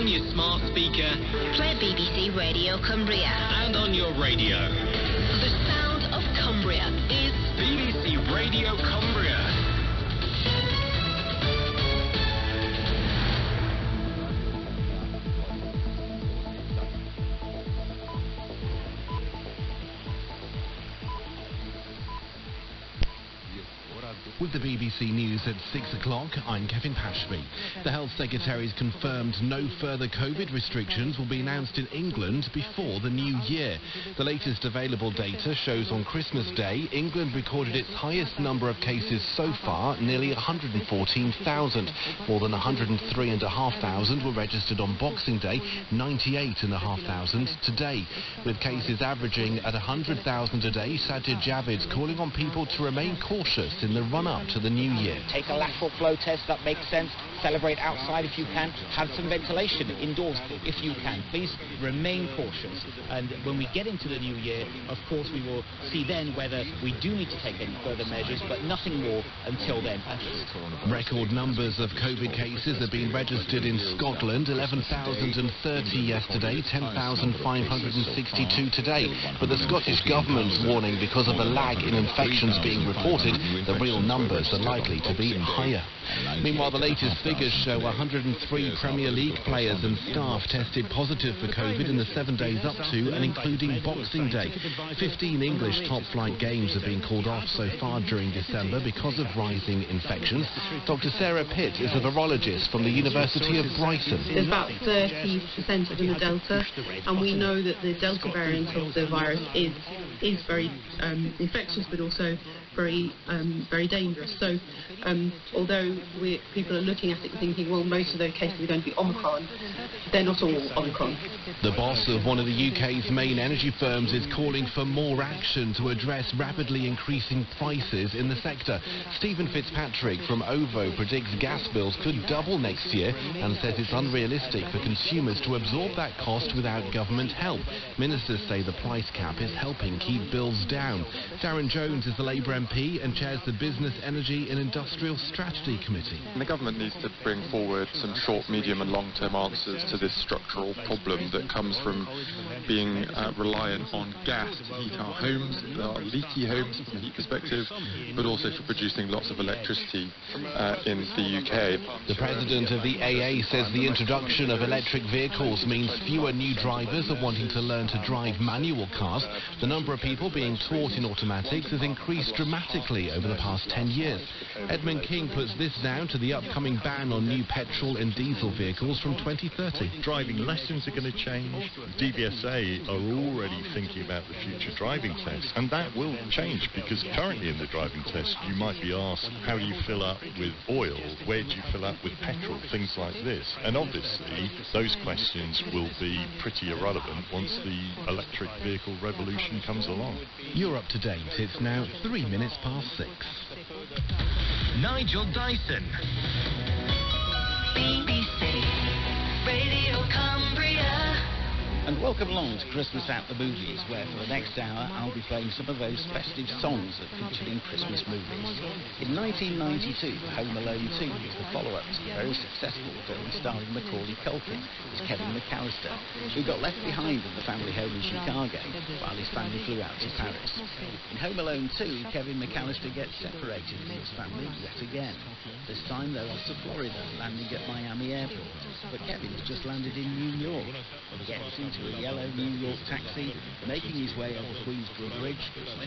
on your smart speaker. Play BBC Radio Cumbria. And on your radio. The sound of Cumbria is BBC Radio Cumbria. With the BBC News at 6 o'clock, I'm Kevin Pashby. The Health Secretary's confirmed no further COVID restrictions will be announced in England before the new year. The latest available data shows on Christmas Day, England recorded its highest number of cases so far, nearly 114,000. More than 103,500 were registered on Boxing Day, 98,500 today. With cases averaging at 100,000 a day, Sajid Javid's calling on people to remain cautious in the run-up to the new year. Take a lateral flow test, that makes sense. Celebrate outside if you can. Have some ventilation indoors if you can. Please remain cautious. And when we get into the new year, of course, we will see then whether we do need to take any further measures, but nothing more until then. Record numbers of COVID cases have been registered in Scotland, 11,030 yesterday, 10,562 today. But the Scottish Government's warning because of the lag in infections being reported, the real numbers are likely to be higher. Meanwhile, the latest figures show 103 Premier League players and staff tested positive for COVID in the 7 days up to and including Boxing Day. 15 English top-flight games have been called off so far during December because of rising infections. Dr. Sarah Pitt is a virologist from the University of Brighton. There's about 30% of them are Delta, and we know that the Delta variant of the virus is very infectious, but also very dangerous. So although people are looking at it and thinking, well, most of those cases are going to be Omicron, they're not all Omicron. The boss of one of the UK's main energy firms is calling for more action to address rapidly increasing prices in the sector. Stephen Fitzpatrick from OVO predicts gas bills could double next year and says it's unrealistic for consumers to absorb that cost without government help. Ministers say the price cap is helping keep bills down. Darren Jones is the Labour MP and chairs the Business, Energy and Industrial Strategy Committee. The government needs to bring forward some short, medium and long-term answers to this structural problem that comes from being reliant on gas to heat our homes, our leaky homes from a heat perspective, but also for producing lots of electricity in the UK. The president of the AA says the introduction of electric vehicles means fewer new drivers are wanting to learn to drive manual cars. The number of people being taught in automatics has increased dramatically over the past 10 years. Edmund King puts this down to the upcoming ban on new petrol and diesel vehicles from 2030. Driving lessons are going to change. DVSA are already thinking about the future driving test, and that will change because currently in the driving test you might be asked, how do you fill up with oil? Where do you fill up with petrol? Things like this. And obviously those questions will be pretty irrelevant once the electric vehicle revolution comes along. You're up to date. It's now 3 minutes past 6. Nigel Dyson. BBC Radio Cumbria. And welcome along to Christmas at the Movies, where for the next hour I'll be playing some of those festive songs that featured in Christmas movies. In 1992, Home Alone 2 was the follow-up to the very successful film starring Macaulay Culkin as Kevin McAllister, who got left behind in the family home in Chicago while his family flew out to Paris. In Home Alone 2, Kevin McAllister gets separated from his family yet again. This time they're off to Florida, landing at Miami Airport, but Kevin's just landed in New York. He gets into a yellow New York taxi, making his way over Queensboro Bridge when